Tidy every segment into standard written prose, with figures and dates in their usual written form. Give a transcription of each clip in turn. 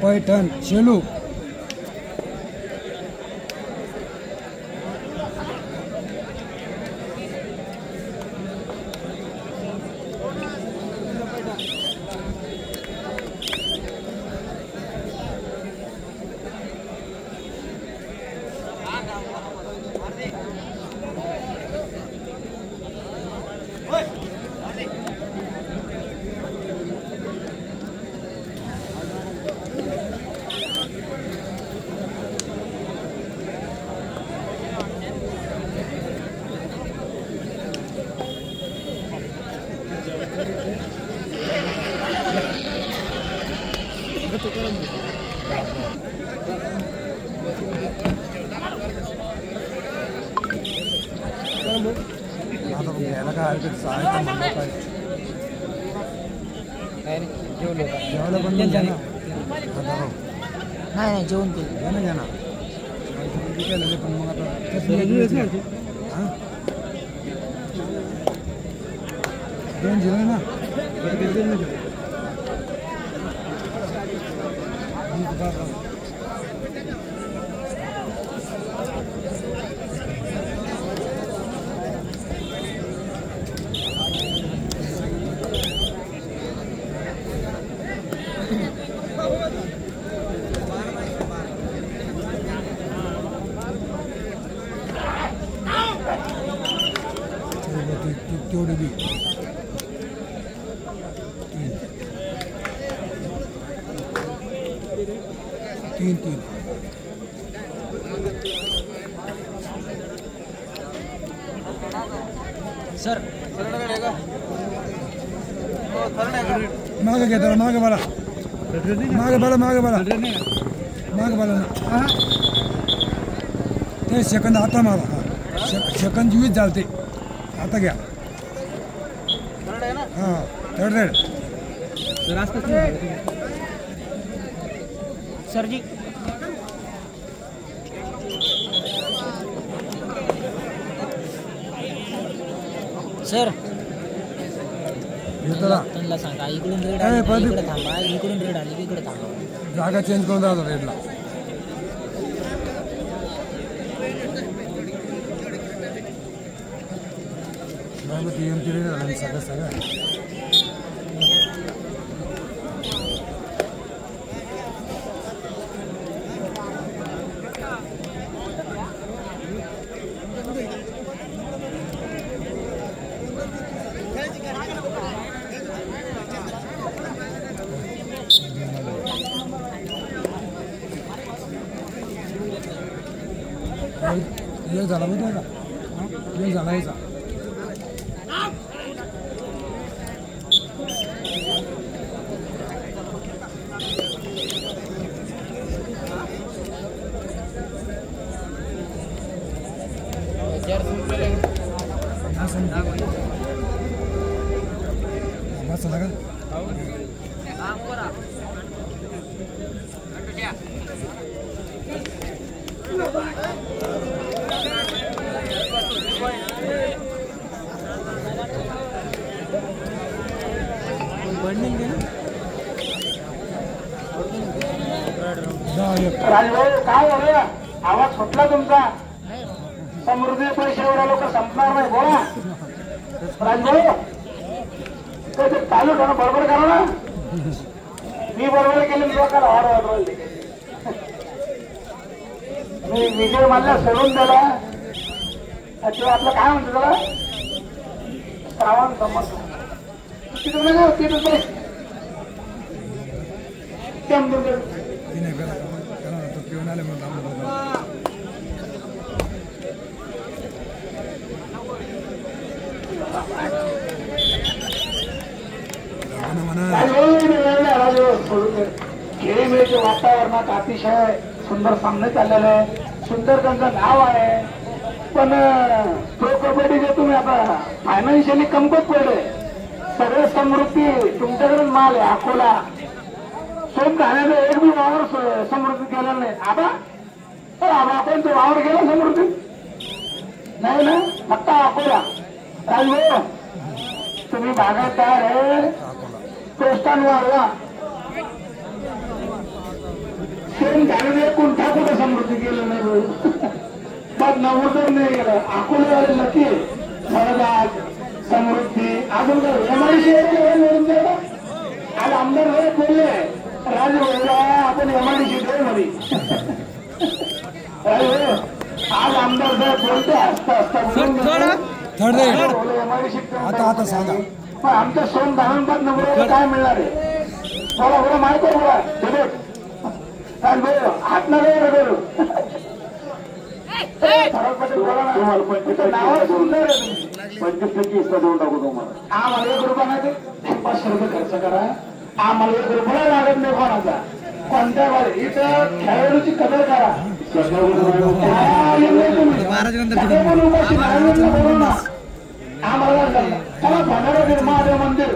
पैठण शेलू नाही जेवण केलं घ्या ना पण मग आता दोन जिल्हे ना तेवढे बी तीन तीन सर मागे घ्या त्याला मागे बाला मागे बाला मागे बाला मागे बाला ना ते सेकंद आता मारा सेकंद 20 झालते आता घ्या हां थर्ड रेड सर जी सर त्यांना सांगा इकडून रेड आली इकडे थांबा इकडून रेड आली इकडे थांबा जागा चेंज करून द्या रेडला टीएमची रेड आली सगळं सगळं ये झाला माहिती आहे का ये झाला याचा चला का राजभाऊ काय झालं आवाज फुटला तुमचा समृद्धी परिषदेवर लोक संपणार नाही बोला राजभाऊ ते चालू ठेवणं बरोबर करा ना मी बरोबर केली लोकांना वाढवली मी विजय मला सोडून दिला किंवा आपलं काय म्हणतो त्याला श्रावण समज तिथून खेळीमेळीच्या वातावरणात अतिशय सुंदर सामने चाललेले आहे सुंदर त्यांचं नाव आहे पण प्रो कबड्डीचे तुम्ही आता फायनान्शियली कमकुवत पडले सगळे समृद्धी तुमच्याकडेच माल आहे अकोला सोम खाण्याचं एक बी वावर समृद्धी केलेला नाही आता आपण तो वावर गेला समृद्धी नाही ना फक्त अकोला राजभाऊ तुम्ही बागायतदार आहे प्रोत्साहन वाढवा नवोदय नाही गेलं अकोल्यावाले नक्की फळबाग समृद्धी अजून एमआयडीसी मिळून द्यायला आज आमदार वगैरे बोलले राज आपण एमआयडीसी देऊ म्हणे आज आमदार साहेब बोलते असता असता एमआयडीसी आता सांगा पण आमच्या सोन धारणपात नंबर काय मिळणार आहे बोला बोला माहिती आहे बोला काय बोल हात ना बोलू नावावर सुंदर 25% हिस्सा देऊन टाकू तुम्हाला आम्हाला 1 रुपया नाही 500 रुपये खर्च करा आम्हाला 1 रुपया लागत नाही कोणाचा कोणत्या वेळी इथं खेळाडूची कदर करा आम्हाला चला भंडारा महादेव मंदिर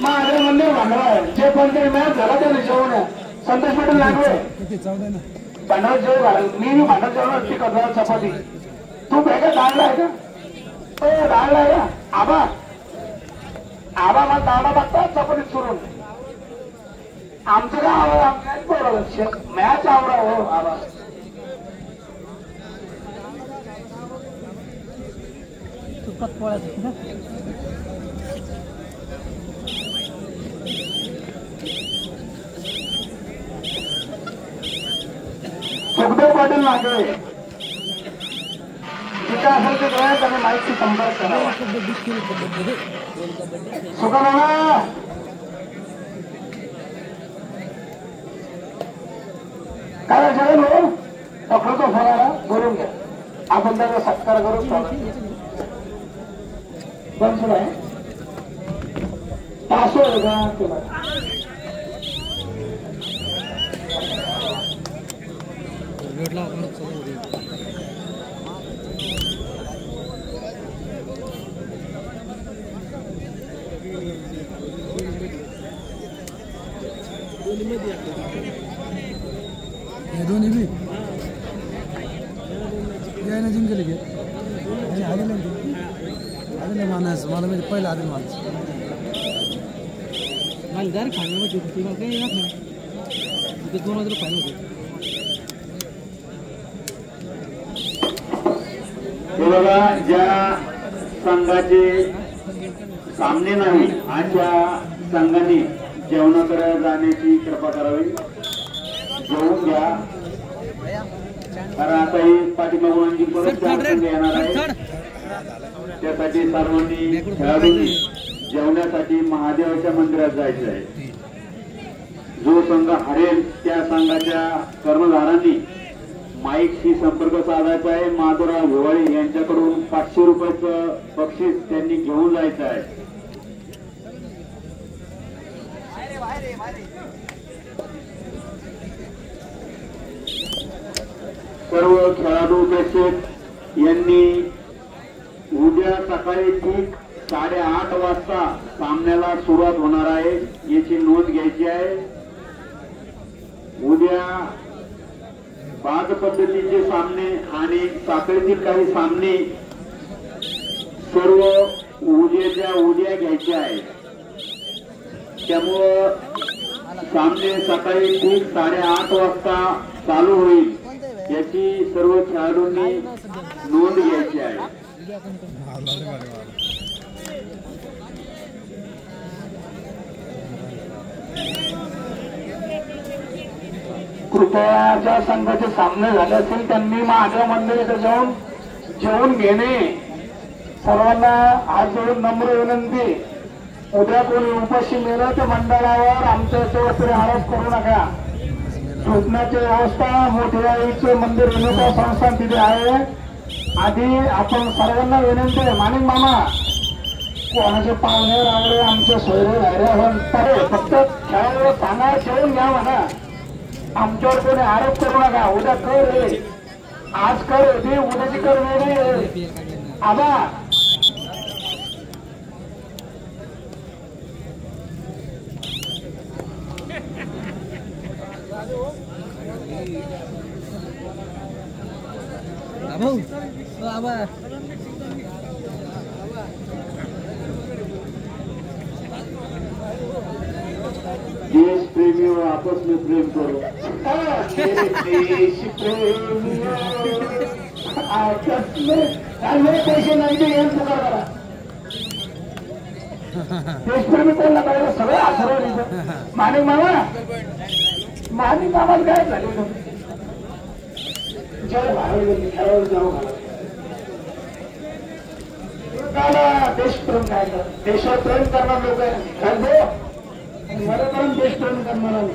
महादेव मंदिर भंडारा आहे जे पण ते मॅच झाला त्याने जेवण संतोष पाटील लागले भांडार जेव घाल मी भांडार जेवणार ती कदर चपाती तू भेगा डाळला आहे का डाळला आहे का आबा आबा मला दाडा बघता चपातीत सुरून आमचं काय आवडा मॅच आवडा हो आबा तुपात पोळ्या सुखदेव पाटील लागले तिथे असेल ते कळत आणि माहिती संपर्क करावा सुखाना काय जेवण हो पकडतो फराळा करून घ्या आपण त्याचा सत्कार करून बंद आहे तासो आहे का तुला दोन्ही बी यायला जिंकले घे आलेलं आलेलं माणूस मला म्हणजे पहिलं आलेलं माणूस मला जर फायनल होती मग काही येणार नाही तिथे 2000 फायनल होते बघा ज्या संघाचे सामने नाही अशा संघांनी जेवणाकडे जाण्याची कृपा करावी जेवून घ्या कारण आता ही पाठीमागून परत येणार आहे त्यासाठी सर्वांनी खेळाडूंनी जेवण्यासाठी महादेवाच्या मंदिरात जायचं आहे जो संघ हरेल त्या संघाच्या कर्मधारांनी माईकशी संपर्क साधायचा आहे माधुराव भोवाळे यांच्याकडून 500 रुपयाचं बक्षीस त्यांनी घेऊन जायचं आहे सर्व खेळाडू प्रेक्षक यांनी उद्या सकाळी ठीक 8:30 वाजता सामन्याला सुरुवात होणार आहे याची नोंद घ्यायची आहे उद्या बाद पद्धतीचे सामने आणि साखळीतील काही सामने सर्व उद्या घ्यायचे आहेत त्यामुळं सामने सकाळी ठीक 8:30 वाजता चालू होईल याची सर्व खेळाडूंनी नोंद घ्यायची आहे कृपया ज्या संघाचे सामने झाले असतील त्यांनी महादेव मंदिरात जाऊन जेवून घेणे सर्वांना हात जोडून नम्र विनंती उद्या कोणी उपाशी मेलं तर मंडळावर आमच्या याच्यावर आरोप करू नका झोपण्याची व्यवस्था मोठ्या आईचे मंदिर रेणुका संस्थान तिथे आहे आधी आपण सर्वांना विनंती आहे माणिक मामा कोणाचे पाहुणे रावळे आमचे सोयरे राहिले फक्त खेळावर सांगा जेवून घ्या म्हणा आमच्यावर कोणी आरोप करू नका उद्या कर रे आज कर होती उद्याची कर वेगळी आबा प्रेमी हो आपस में प्रेम करो देश प्रेमी आपस में मेरे पैसे नाही ते येऊन पुकार करा देशप्रेमी कोणला पाहिजे सगळं आसरा माणिक मामाला काय झालं जय भारत खेळावर जाऊ देशप्रेम काय देशावर प्रेम करणार लोक आहे मरेपर्यंत देशप्रेम करणार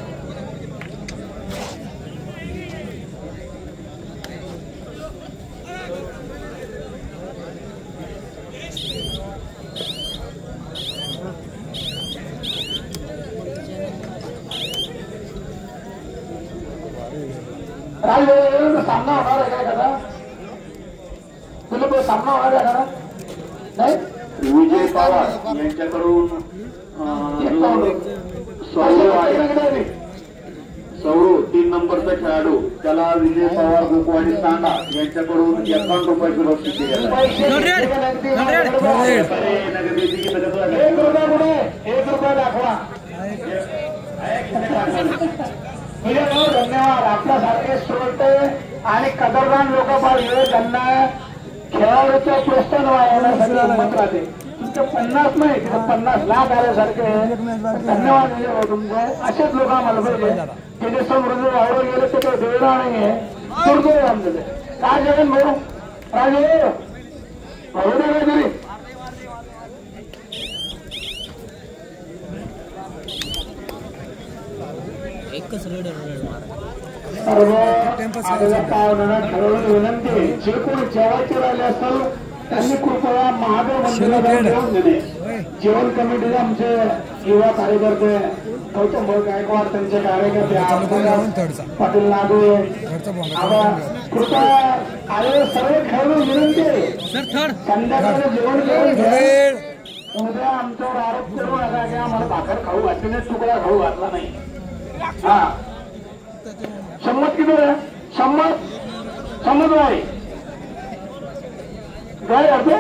सामना होणार आहे काय करा तुला सामना होणार आहे का नाही विजय पवार यांच्याकडून सौरव 3 नंबरचा खेळाडू त्याला विजय पवार गोकवाडी तांडा यांच्याकडून 51 रुपयाची बक्षीस दिले एक रुपया दाखवा धन्यवाद आपल्यासारखे श्रोते आणि कदरदान लोक पाहिजे त्यांना खेळाडूच्या प्रोत्साहन वाढवण्यासाठी हिंमत राहते तुमचे 50 नाही 50 लाख आल्यासारखे धन्यवाद तुमचे असेच लोक आम्हाला पाहिजे ते जे समृद्धी वाढवून गेले ते काही देणार नाहीये दुर्दैव आमचं काय जगन भाऊ राजे भाऊ दे काहीतरी एकच रेड ठरवून विनंती जे कोणी जेवायचे राहिले असेल त्यांनी कृपया महादेव मंदिरात जेवण देणे जेवण कमिटीचे आमचे युवा कार्यकर्ते गौतम भाऊ गायकवाड त्यांचे कार्यकर्ते पाटील नागू कृपया आलेले सर्व खेळून विनंती संध्याकाळी जेवण करून उद्या आमच्यावर आरोप करू नका की आम्हाला भाकर खाऊ घातली नाही तुकडा खाऊ घातला नाही हा संमत किती आहे संमत आहे काय अर्थे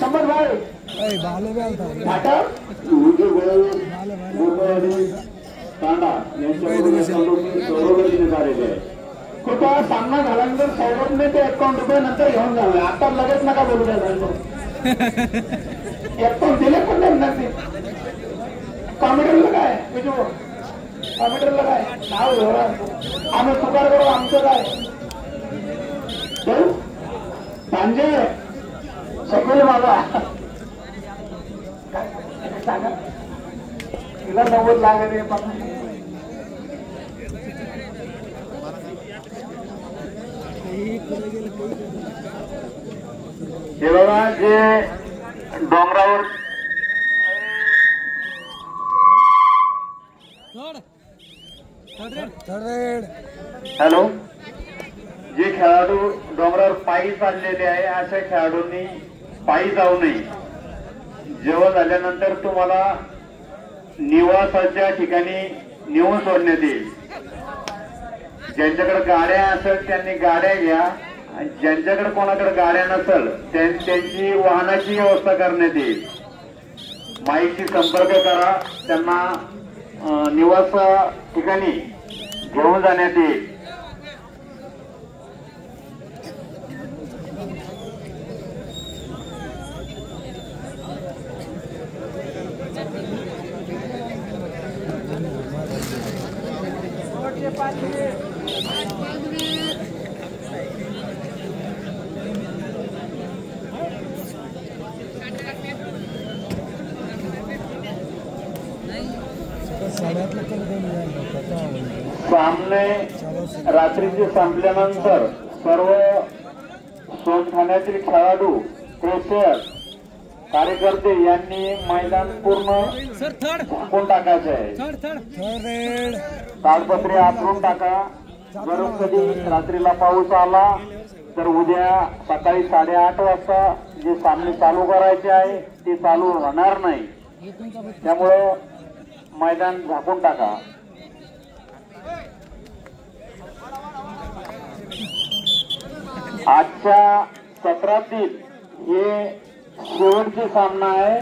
संमत भाई तांडा कृपया सामना झाल्यानंतर सौरभने ते 51 रुपये नंतर घेऊन जावे आता लगेच नका बोलू द्या 51 दिले पण नाही कॉमेडीला काय बिजू कॉमेडीला काय नाव घेऊ आम्ही पुकार करू आमचं काय सांजे सगळे माझा सांगा तिला 90 लाख रे हे बघा जे डोंगरावर हॅलो जे खेळाडू डोंगरावर पायी चाललेले आहे अशा खेळाडूंनी पायी जाऊ नये जेवण झाल्यानंतर तुम्हाला निवासाच्या ठिकाणी नेऊन सोडण्यात येईल ज्यांच्याकडे गाड्या असेल त्यांनी गाड्या घ्या आणि ज्यांच्याकडे कोणाकडे गाड्या नसेल त्यांची वाहनाची व्यवस्था करण्यात येईल माईशी संपर्क करा त्यांना निवास ठिकाणी घेऊन जाण्यात येईल सामने रात्रीचे संपल्यानंतर सर्व सोनखाण्यातील खेळाडू प्रेक्षक कार्यकर्ते यांनी मैदान पूर्ण झाकून टाकायचे आहे ताडपत्री आतरून टाका जर कधी रात्रीला पाऊस आला तर उद्या सकाळी 8:30 वाजता जे सामने चालू करायचे आहे ते चालू होणार नाही त्यामुळे मैदान झाकून टाका आजच्या सत्रातील हे शेवटचे सामना आहे।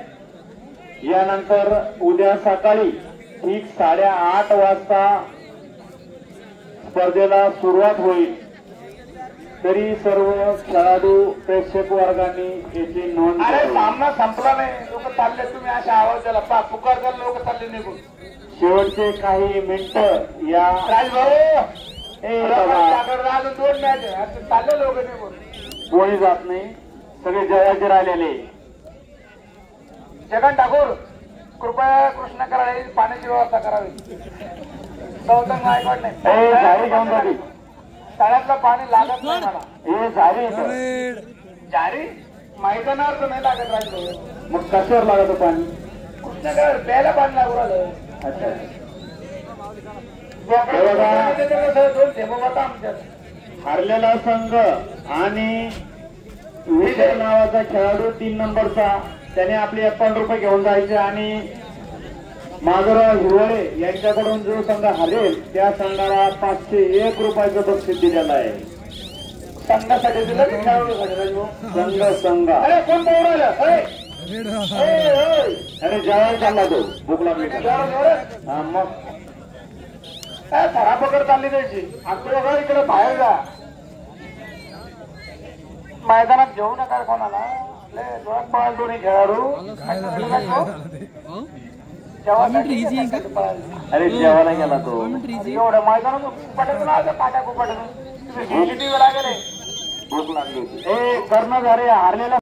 यानंतर उद्या सकाळी ठीक 8:30 वाजता स्पर्धेला सुरुवात होईल। तरी सर्व खेळाडू प्रेक्षक वर्गाने याची नोंद। अरे सामना संपला नाही, लोक चालले, तुम्ही अशा आवाज द्याला पुकार कर, लोक चालले निघून। शेवटचे काही मिनिटं या राजभाऊ अजून 2 मॅच आहे, चालले लोक निघून, कोणी जात नाही, सगळे जयाचे राहिलेले। जगन ठाकूर कृपया कृष्ण करावी, पाण्याची व्यवस्था करावी। गौतम गायकवाड नाही जारी घेऊन जावी, तळ्यातलं पाणी लागत नाही मला। हे जारी मैदानावर तर नाही लागत राहिलं, मग कशावर लागत पाणी? कृष्णगड प्यायला पाणी लागू राहिलं। अच्छा, हारलेला संघ आणि विजय नावाचा खेळाडू 3 नंबरचा, त्याने आपले 51 रुपये घेऊन जायचे आणि माधवराव हिवळे यांच्याकडून जो संघ हरेल त्या संघाला 501 रुपयाचं बक्षीस दिलेलं आहे। संघासाठी दिलं की खेळाडूसाठी? संघ अरे कोण बोलवलं? अरे जेवायला चालला तो, भूक लागली मग थरा पकड चालली द्यायची। आता इकडे बाहेर जा, मैदानात घेऊ नका कोणाला, जोरात पळाल दोन्ही खेळाडू। अरे जेवायला गेला तो, एवढं मैदानात कुपाटातून पाट्या कुपाटातून किती वेळा गेले, भूक लागली होती। कर्णधार हारलेला